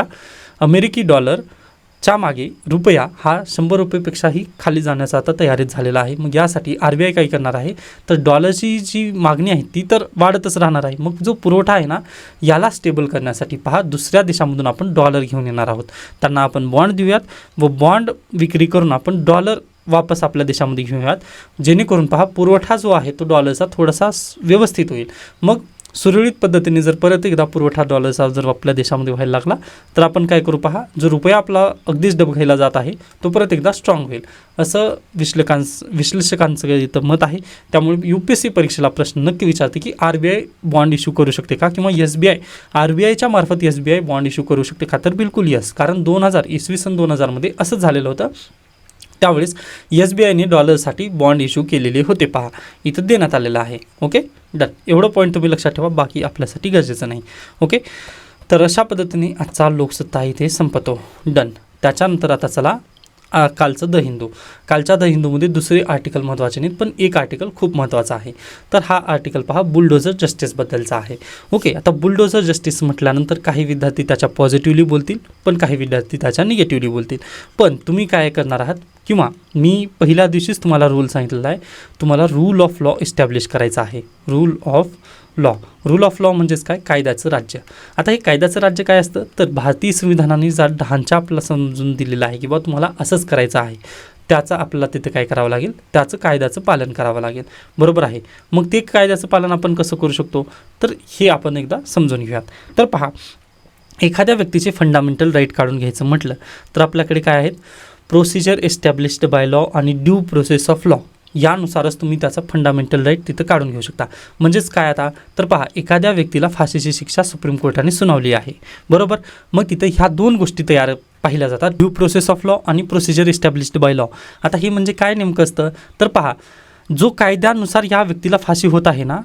Speaker 1: अमेरिकी डॉलरच्या मागे रुपया हा 100 रुपयेपेक्षाही खाली जाण्याचा आता तयारीत झालेला आहे. मग यासाठी RBI काय करणार आहे, तर डॉलरची जी मागणी आहे ती तर वाढतच राहणार आहे. मग जो पुरवठा आहे ना याला स्टेबल करण्यासाठी पहा दुसऱ्या देशामधून आपण डॉलर घेऊन येणार आहोत. त्यांना आपण बॉन्ड देऊयात व बॉन्ड विक्री करून आपण डॉलर वापस आपल्या देशामध्ये घेऊयात, जेणेकरून पहा पुरवठा जो आहे तो डॉलरचा थोडासा व्यवस्थित होईल. मग सुरळीत पद्धतीने जर परत एकदा पुरवठा डॉलरचा जर आपल्या देशामध्ये व्हायला लागला तर आपण काय करू पहा, जो रुपया आपला अगदीच डबघाईला जात आहे तो परत एकदा स्ट्रॉंग होईल, असं विश्लेषकांचं इथं मत आहे. त्यामुळे UPSC परीक्षेला प्रश्न नक्की विचारते की RBI बॉन्ड इश्यू करू शकते का, किंवा SBI RBIच्या मार्फत SBI बॉन्ड इश्यू करू शकते का, तर बिलकुल यस. कारण 2000 मध्ये असंच झालेलं होतं. त्यावेळेस SBIने डॉलरसाठी बॉन्ड इश्यू केलेले होते पहा, इथं देण्यात आलेलं आहे. ओके डन, एवढं पॉईंट तुम्ही लक्षात ठेवा, बाकी आपल्यासाठी गरजेचं नाही. ओके, तर अशा पद्धतीने आजचा लोकसत्ता इथे संपतो. डन. त्याच्यानंतर आता चला कालचं द हिंदू. कालच्या द हिंदूमध्ये दुसरे आर्टिकल महत्त्वाचे नाहीत, पण एक आर्टिकल खूप महत्त्वाचा आहे. तर हा आर्टिकल पहा बुलडोझर जस्टिसबद्दलचा आहे. ओके, आता बुलडोझर जस्टिस म्हटल्यानंतर काही विद्यार्थी त्याच्या पॉझिटिव्हली बोलतील, पण काही विद्यार्थी त्याच्या निगेटिव्हली बोलतील. पण तुम्ही काय करणार आहात, किंवा मी पहिल्या दिवशीच तुम्हाला रूल सांगितलेला आहे, तुम्हाला रूल ऑफ लॉ इस्टॅब्लिश करायचा आहे. रूल ऑफ लॉ म्हणजेच काय, कायद्याचं राज्य. आता हे कायद्याचं राज्य काय असतं, तर भारतीय संविधानाने जर ढांचा आपला समजून दिलेला आहे की बा तुम्हाला असंच करायचं आहे, त्याचं आपल्याला तिथे काय करावं लागेल, त्याचं कायद्याचं पालन करावं लागेल. बरोबर आहे. मग ते कायद्याचं पालन आपण कसं करू शकतो, तर हे आपण एकदा समजून घेऊयात. तर पहा, एखाद्या व्यक्तीचे फंडामेंटल राईट काढून घ्यायचं म्हटलं तर आपल्याकडे काय आहेत, प्रोसिजर एस्टॅब्लिश्ड बाय लॉ आणि ड्यू प्रोसेस ऑफ लॉ. यानुसारच तुम्ही त्याचा फंडामेंटल राईट तिथं काढून घेऊ शकता. म्हणजेच काय आता तर पहा, एखाद्या व्यक्तीला फाशीची शिक्षा सुप्रीम कोर्टाने सुनावली आहे, बरोबर. मग तिथं ह्या दोन गोष्टी तयार पाहिल्या जातात, ड्यू प्रोसेस ऑफ लॉ आणि प्रोसिजर इस्टॅब्लिश्ड बाय लॉ. आता हे म्हणजे काय नेमकं असतं तर पहा, जो कायद्यानुसार या व्यक्तीला फाशी होत आहे ना,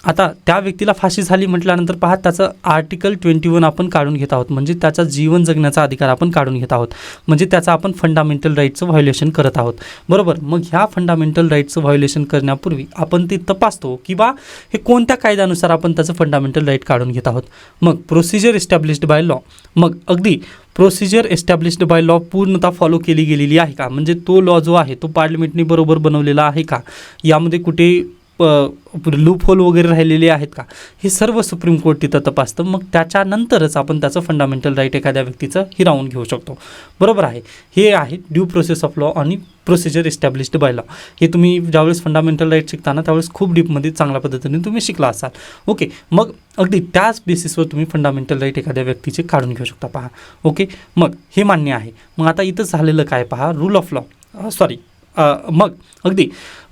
Speaker 1: आता त्या व्यक्तीला फाशी झाली म्हटल्यानंतर पहा, त्याचं आर्टिकल 21 आपण काढून घेत आहोत, म्हणजे त्याचा जीवन जगण्याचा अधिकार आपण काढून घेत आहोत, म्हणजे त्याचा आपण फंडामेंटल राईटचं व्हायोलेशन करत आहोत, बरोबर. मग ह्या फंडामेंटल राईटचं व्हायोलेशन करण्यापूर्वी आपण ते तपासतो की बा हे कोणत्या कायद्यानुसार आपण त्याचं फंडामेंटल राईट काढून घेत आहोत. मग प्रोसिजर इस्टॅब्लिश्ड बाय लॉ, मग अगदी प्रोसिजर एस्टॅब्लिश्ड बाय लॉ पूर्णतः फॉलो केली गेलेली आहे का, म्हणजे तो लॉ जो आहे तो पार्लिमेंटने बरोबर बनवलेला आहे का, यामध्ये कुठे लूप होल वगैरे राहिलेले आहेत का, हे सर्व सुप्रीम कोर्ट तिथं तपासतं. मग त्याच्यानंतरच आपण त्याचं फंडामेंटल राईट एखाद्या व्यक्तीचं हिरावून घेऊ शकतो, बरोबर आहे. हे आहे ड्यू प्रोसेस ऑफ लॉ आणि प्रोसिजर इस्टॅब्लिश्ड बाय लॉ. हे तुम्ही ज्यावेळेस फंडामेंटल राईट शिकताना त्यावेळेस खूप डीपमध्ये चांगल्या पद्धतीने तुम्ही शिकला असाल. ओके, मग अगदी त्याच बेसिसवर तुम्ही फंडामेंटल राईट एखाद्या व्यक्तीचे काढून घेऊ शकता पहा. ओके, मग हे मान्य आहे. मग आता इथं झालेलं काय पहा, रूल ऑफ लॉ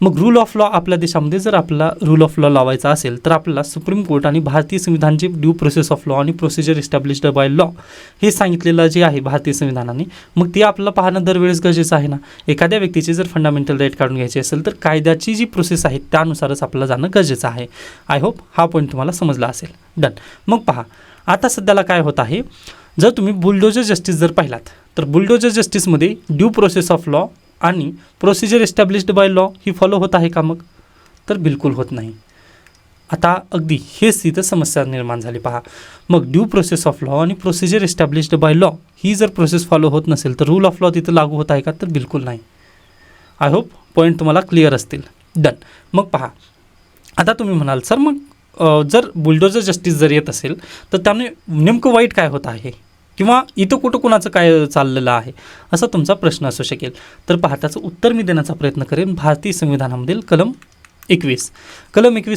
Speaker 1: मग रूल ऑफ लॉ आपल्या देशामध्ये जर आपला रूल ऑफ लॉ लावायचा असेल तर आपल्याला सुप्रीम कोर्ट आणि भारतीय संविधानचे ड्यू प्रोसेस ऑफ लॉ आणि प्रोसिजर इस्टॅब्लिश्ड बाय लॉ हे सांगितलेलं जे आहे भारतीय संविधानाने, मग ते आपल्याला पाहणं दरवेळेस गरजेचं आहे ना. एखाद्या व्यक्तीचे जर फंडामेंटल राईट काढून घ्यायचे असेल तर कायद्याची जी प्रोसेस आहे त्यानुसारच आपल्याला जाणं गरजेचं आहे. आय होप हा पॉईंट तुम्हाला समजला असेल. डन. मग पहा, आता सध्याला काय होत आहे, जर तुम्ही बुलडोजर जस्टिस जर पाहिलात तर बुलडोजर जस्टिसमध्ये ड्यू प्रोसेस ऑफ लॉ आणि प्रोसिजर इस्टॅब्लिश्ड बाय लॉ ही फॉलो होत आहे का, मग तर बिलकुल होत नाही. आता अगदी हेच तिथं समस्या निर्माण झाली पहा. मग ड्यू प्रोसेस ऑफ लॉ आणि प्रोसिजर इस्टॅब्लिश्ड बाय लॉ ही जर प्रोसेस फॉलो होत नसेल तर रूल ऑफ लॉ तिथं लागू होत आहे का, तर बिलकुल नाही. आय होप पॉईंट तुम्हाला क्लिअर असतील. डन. मग पहा, आता तुम्ही म्हणाल सर मग जर बुलडोजर जस्टिस जर येत असेल तर त्याने नेमकं वाईट काय होत आहे, किंवा इथं कुठं कुणाचं काय चाललेलं आहे, असा तुमचा प्रश्न असू शकेल. तर पहा, त्याचं उत्तर मी देण्याचा प्रयत्न करेन. भारतीय संविधानामधील कलम 21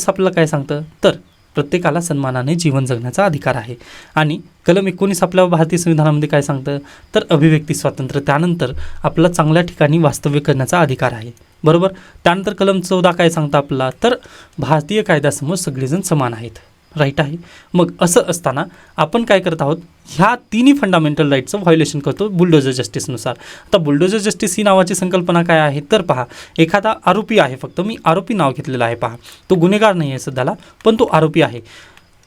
Speaker 1: आपल्याला काय सांगतं तर प्रत्येकाला सन्मानाने जीवन जगण्याचा अधिकार आहे. आणि कलम 19 आपल्या भारतीय संविधानामध्ये काय सांगतं तर अभिव्यक्ती स्वातंत्र्य, त्यानंतर आपला चांगल्या ठिकाणी वास्तव्य करण्याचा अधिकार आहे, बरोबर. त्यानंतर कलम 14 काय सांगतं आपल्याला तर भारतीय कायद्यासमोर सगळेजण समान आहेत, राईट आहे. मग असं असताना आपण काय करत आहोत, ह्या तिन्ही फंडामेंटल राईटचं व्हायोलेशन करतो बुलडोजर जस्टिसनुसार. आता बुलडोजर जस्टिस ही नावाची संकल्पना काय आहे तर पहा, एखादा आरोपी आहे, फक्त मी आरोपी नाव घेतलेलं आहे पहा, तो गुन्हेगार नाही आहे सध्याला, पण तो आरोपी आहे.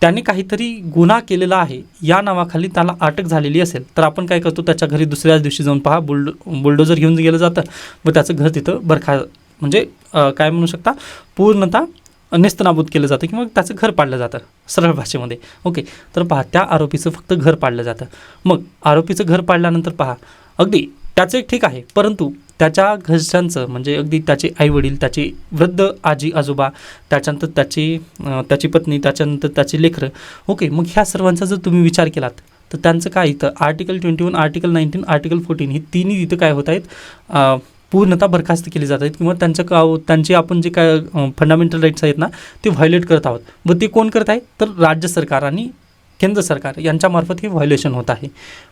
Speaker 1: त्याने काहीतरी गुन्हा केलेला आहे या नावाखाली त्याला अटक झालेली असेल तर आपण काय करतो, त्याच्या घरी दुसऱ्याच दिवशी जाऊन पहा बुलडोजर घेऊन गेलं जातं व त्याचं घर तिथं म्हणजे काय म्हणू शकता, पूर्णतः नेस्तनाबूत केलं जातं किंवा त्याचं घर पाडलं जातं सरळ भाषेमध्ये. ओके, तर पहा, त्या आरोपीचं फक्त घर पाडलं जातं. मग आरोपीचं घर पाडल्यानंतर पहा, अगदी त्याचं एक ठीक आहे, परंतु त्याच्या घरच्यांचं म्हणजे अगदी त्याचे आईवडील, त्याचे वृद्ध आजी आजोबा, त्याच्यानंतर त्याची पत्नी, त्याच्यानंतर त्याची लेकरं, ओके, मग ह्या सर्वांचा जर तुम्ही विचार केलात तर त्यांचं काय इथं आर्टिकल 21, आर्टिकल 19, आर्टिकल 14 ही तिन्ही इथं काय होत आहेत, पूर्णतः बरखास्त केली जात आहेत किंवा त्यांचे आपण जे काय फंडामेंटल राईट्स आहेत ना ते व्हायोलेट करत आहोत. व ते कोण करत आहे तर राज्य सरकार आणि केंद्र सरकार यांच्यामार्फत हे व्हायोलेशन होत आहे,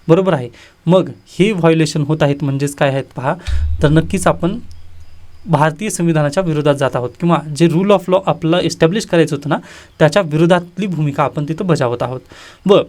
Speaker 1: बरोबर आहे. मग हे व्हायोलेशन होत आहेत म्हणजेच काय आहेत पहा, तर नक्कीच आपण भारतीय संविधानाच्या विरोधात जात आहोत किंवा जे रूल ऑफ लॉ आपल्याला एस्टॅब्लिश करायचं होतं ना त्याच्या विरोधातली भूमिका आपण तिथं बजावत आहोत. व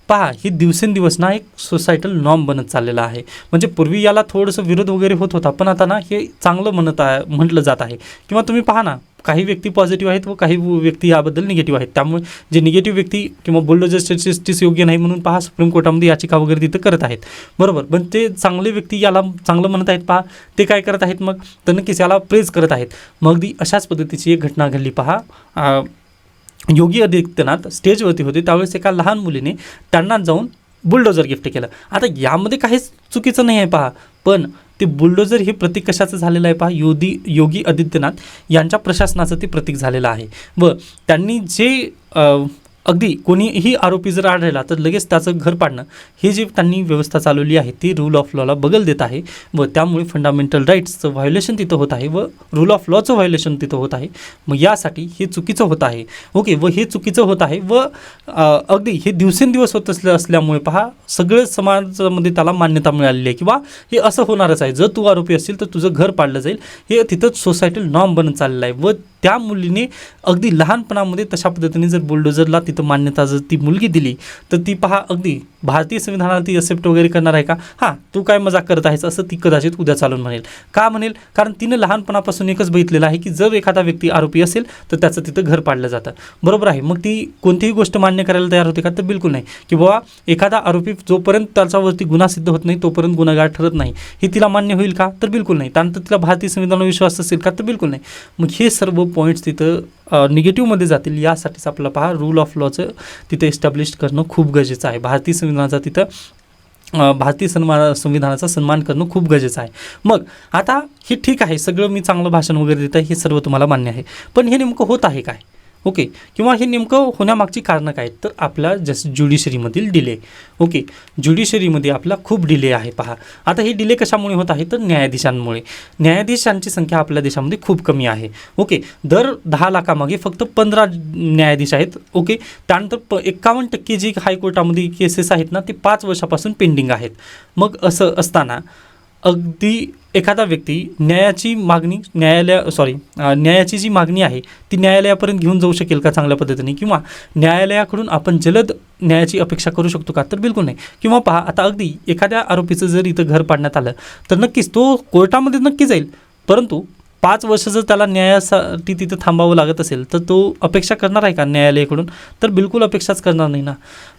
Speaker 1: पहा, ही दिवसेंदिवस ना एक सोसायटल नॉर्म बनत चाललेला आहे. म्हणजे पूर्वी याला थोडंसं विरोध वगैरे होत होता, पण आता ना हे चांगलं म्हटलं जात आहे. किंवा तुम्ही पहा ना, काही व्यक्ती पॉझिटिव्ह आहेत व काही व्यक्ती याबद्दल निगेटिव्ह आहेत. त्यामुळे जे निगेटिव्ह व्यक्ती किंवा बुलडोजर जस्टिस योग्य नाही म्हणून पहा सुप्रीम कोर्टामध्ये याचिका वगैरे तिथं करत आहेत, बरोबर. पण ते चांगले व्यक्ती याला चांगलं म्हणत आहेत पहा, ते काय करत आहेत मग तर नक्कीच याला प्रेज करत आहेत. मग अशाच पद्धतीची एक घटना घडली पहा. योगी आदित्यनाथ स्टेजवरती होते त्यावेळेस एका लहान मुलीने त्यांना जाऊन बुलडोजर गिफ्ट केलं. आता यामध्ये काहीच चुकीचं नाही आहे पहा, पण ते बुलडोजर हे प्रतीक कशाचं झालेलं आहे पहा, योगी आदित्यनाथ यांच्या प्रशासनाचं ते प्रतीक झालेलं आहे. व त्यांनी जे अगदी कोणीही आरोपी जर आढळला तर लगेच त्याचं घर पाडणं, हे जे त्यांनी व्यवस्था चालवली आहे ती रूल ऑफ लॉला बगल देत आहे व त्यामुळे फंडामेंटल राईट्सचं व्हायोलेशन तिथं होत आहे व रूल ऑफ लॉचं व्हायोलेशन तिथं होत आहे. मग यासाठी हे चुकीचं होत आहे. ओके, व हे चुकीचं होत आहे व अगदी हे दिवसेंदिवस होत असल्यामुळे पहा सगळं समाजामध्ये त्याला मान्यता मिळालेली आहे किंवा हे असं होणारच आहे. जर तू आरोपी असेल तर तुझं घर पाडलं जाईल, हे तिथंच सोसायटल नॉर्म बनत चाललेलं आहे. व त्या मुलीने अगदी लहानपणामध्ये तशा पद्धतीने जर बुलडोझरला तिथं मान्यता जर ती मुलगी दिली तर ती पहा अगदी भारतीय संविधानाला ती एक्सेप्ट वगैरे करणार आहे का? हां, तू काय मजाक करत आहेस असं ती कदाचित उद्या चालून म्हणेल. का म्हणेल? कारण तिनं लहानपणापासून एकच बघितलेलं आहे की जर एखादा व्यक्ती आरोपी असेल तर त्याचं तिथं घर पाडलं जातं. बरोबर आहे. मग ती कोणतीही गोष्ट मान्य करायला तयार होते का? तर बिलकुल नाही. की बाबा एखादा आरोपी जोपर्यंत त्याच्यावरती गुन्हा सिद्ध होत नाही तोपर्यंत गुन्हेगार ठरत नाही, हे तिला मान्य होईल का? तर बिलकुल नाही. त्यानंतर तिला भारतीय संविधानावर विश्वास असेल का? तर बिलकुल नाही. मग हे सर्व पॉईंट्स तिथं निगेटिव्हमध्ये जातील. यासाठीच आपल्याला पहा रूल ऑफ लॉचं तिथं एस्टॅब्लिश करणं खूप गरजेचं आहे. भारतीय संविधानाचा तिथं भारतीय संविधानाचा सन्मान करणं खूप गरजेचं आहे. मग आता हे ठीक आहे, सगळं मी चांगलं भाषण वगैरे देत आहे, हे सर्व तुम्हाला मान्य आहे, पण हे नेमकं होत आहे काय? ओके, किंवा हे नेमकं होण्यामागची कारणं काय? तर आपल्या ज्युडिशरीमधील डिले. ओके, ज्युडिशरीमध्ये आपला खूप डिले आहे. पहा आता हे डिले कशामुळे होत आहे? तर न्यायाधीशांमुळे. न्यायाधीशांची संख्या आपल्या देशामध्ये खूप कमी आहे. ओके, दर 10 लाखामागे फक्त 15 न्यायाधीश आहेत. ओके, त्यानंतर 51% जी हायकोर्टामध्ये केसेस आहेत ना, ते 5 वर्षापासून पेंडिंग आहेत. मग असं असताना अगदी एखादा व्यक्ती न्यायाची जी मागणी आहे ती न्यायालयापर्यंत घेऊन जाऊ शकेल का चांगल्या पद्धतीने? किंवा न्यायालयाकडून आपण जलद न्यायाची अपेक्षा करू शकतो का? तर बिलकुल नाही. किंवा पहा आता अगदी एखाद्या आरोपीचं जर इथं घर पाडण्यात आलं तर नक्कीच तो कोर्टामध्ये नक्की जाईल, परंतु 5 वर्ष जर त्याला न्यायासाठी तिथं थांबावं लागत असेल तर तो अपेक्षा करणार आहे का न्यायालयाकडून? तर बिलकुल अपेक्षाच करणार नाही ना.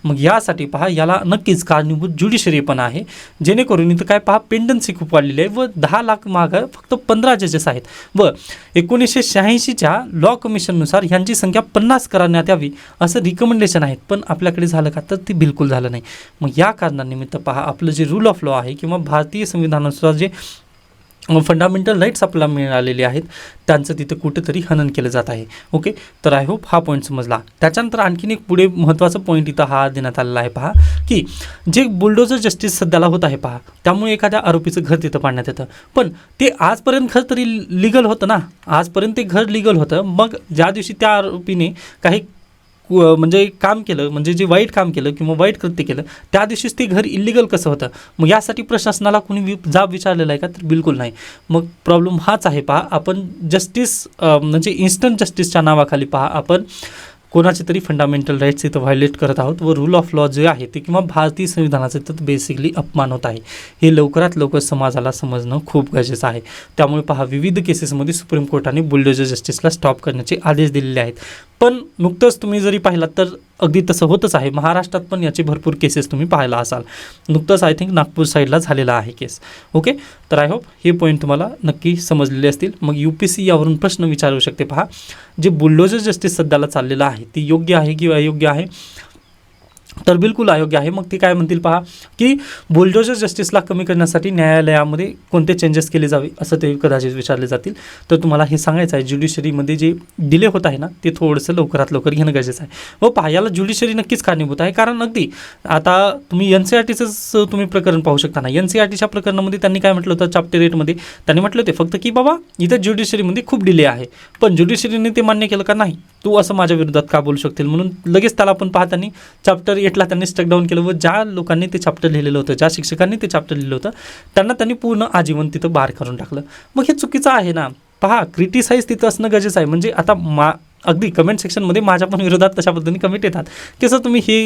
Speaker 1: मग यासाठी पहा याला नक्कीच कारणीभूत ज्युडिशरी पण आहे, जेणेकरून इथं काय पहा पेंडन्सी खूप वाढलेली आहे व 10 लाख मागं फक्त 15 जजेस आहेत व 1986च्या लॉ कमिशननुसार ह्यांची संख्या 50 करण्यात यावी असं रिकमेंडेशन आहेत. पण आपल्याकडे झालं का? तर ते बिलकुल झालं नाही. मग या कारणानिमित्त पहा आपलं जे रूल ऑफ लॉ आहे किंवा भारतीय संविधानानुसार जे फंडामेंटल राईट्स आपल्याला मिळालेले आहेत त्यांचं तिथं कुठेतरी हनन केलं जात आहे. ओके, तर आय होप हा पॉईंट समजला. त्याच्यानंतर आणखीन एक पुढे महत्त्वाचा पॉईंट इथं हा देण्यात आलेला आहे. पहा की जे बुलडोझर जस्टिस सध्याला होत आहे पहा, त्यामुळे एखाद्या आरोपीचं घर तिथं पाडण्यात येतं, पण ते आजपर्यंत घर तरी लिगल होतं ना, आजपर्यंत ते घर लिगल होतं. मग ज्या दिवशी त्या आरोपीने काही म्हणजे काम केलं, म्हणजे जे वाईट काम केलं किंवा वाईट कृत्य केलं, त्या दिवशीच ते घर इल्लिगल कसं होतं? मग यासाठी प्रशासनाला कोणी जाब विचारलेला आहे का? तर बिलकुल नाही. मग प्रॉब्लेम हाच आहे. पहा आपण जस्टिस म्हणजे इन्स्टंट जस्टिसच्या नावाखाली पहा आपण कोणाचे तरी फंडामेंटल राईट्स इथं व्हायोलेट करत आहोत व रूल ऑफ लॉ जे आहे ते किंवा भारतीय संविधानाचं इथं बेसिकली अपमान होत आहे. हे लवकरात लवकर समाजाला समजणं खूप गरजेचं आहे. त्यामुळे पहा विविध केसेसमध्ये सुप्रीम कोर्टाने बुलडोझर जस्टिसला स्टॉप करण्याचे आदेश दिलेले आहेत. पण नुकतंच तुम्ही जरी पाहिलात तर अगदी तसं होतच आहे. महाराष्ट्रात पण याचे भरपूर केसेस तुम्ही पाहायला असाल. नुकतंच आय थिंक नागपूर साईडला झालेला आहे केस. ओके, तर आय होप हे पॉईंट तुम्हाला नक्की समजलेले असतील. मग UPSC यावरून प्रश्न विचारू शकते. पहा जे बुलडोझर जस्टिस सध्याला चाललेलं आहे ती योग्य आहे किंवा अयोग्य आहे? तर बिलकुल अयोग्य आहे. मग ते काय म्हणतील पहा की बुलडोझर जस्टिसला कमी करण्यासाठी न्यायालयामध्ये कोणते चेंजेस केले जावे असं ते कदाचित विचारले जातील. तर तुम्हाला हे सांगायचं आहे ज्युडिशरीमध्ये जे डिले होत आहे ना ते थोडंसं लवकरात लवकर घेणं गरजेचं आहे. व पहा याला ज्युडिशरी नक्कीच कारणीभूत आहे. कारण अगदी आता तुम्ही NCERTचंच तुम्ही प्रकरण पाहू शकता ना. NCERTच्या प्रकरणामध्ये त्यांनी काय म्हटलं होतं चॅप्टर 8मध्ये? त्यांनी म्हटलं होते फक्त की बाबा इथं ज्युडिशरीमध्ये खूप डिले आहे, पण ज्युडिशरीने ते मान्य केलं का? नाही, तू असं माझ्या विरोधात का बोलू शकतील? म्हणून लगेच त्याला आपण पहा त्यांनी चॅप्टर 8ला त्यांनी स्टक डाऊन केलं व ज्या लोकांनी ते चॅप्टर लिहिलेलं होतं, ज्या शिक्षकांनी ते चॅप्टर लिहिलं होतं त्यांनी पूर्ण आजीवन तिथं बाहेर करून टाकलं. मग हे चुकीचं आहे ना. पहा क्रिटिसाईज तिथं असणं गरजेचं आहे. म्हणजे आता अगदी कमेंट सेक्शनमध्ये माझ्या पण विरोधात तशा पद्धतीने कमेंट येतात कसं तुम्ही हे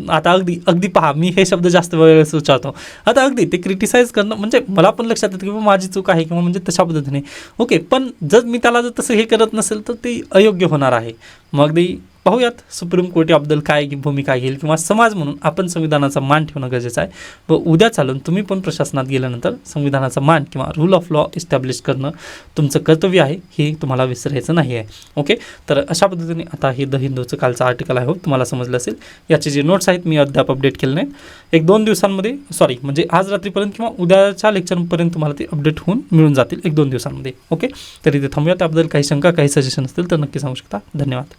Speaker 1: आता अगदी पहा मी हे शब्द जास्त वेळेस उच्चारतो. आता अगदी ते क्रिटिसाईज करणं म्हणजे मला पण लक्षात येतं की माझी चूक आहे किंवा म्हणजे तशा पद्धतीने. ओके, पण जर मी त्याला जर तसं हे करत नसेल तर ते अयोग्य होणार आहे. मग अगदी पाहूयात सुप्रीम कोर्ट याबद्दल काय भूमिका घेईल किंवा समाज म्हणून आपण संविधानाचा मान ठेवणं गरजेचं आहे. व उद्या चालून तुम्ही पण प्रशासनात गेल्यानंतर संविधानाचा मान किंवा रूल ऑफ लॉ इस्टॅब्लिश करणं तुमचं कर्तव्य आहे, हे तुम्हाला विसरायचं नाही आहे. ओके, तर अशा पद्धतीने आता हे द हिंदूचं कालचं आर्टिकल आहे, तुम्हाला समजलं असेल. याचे जे नोट्स आहेत मी अद्याप अपडेट केले नाहीत. 1-2 दिवसांमध्ये म्हणजे आज रात्रीपर्यंत किंवा उद्याच्या लेक्चरपर्यंत तुम्हाला ते अपडेट होऊन मिळून जातील 1-2 दिवसांमध्ये. ओके, तर इथे थांबूया. त्याबद्दल काही शंका काही सजेशन असतील तर नक्की सांगू शकता. धन्यवाद.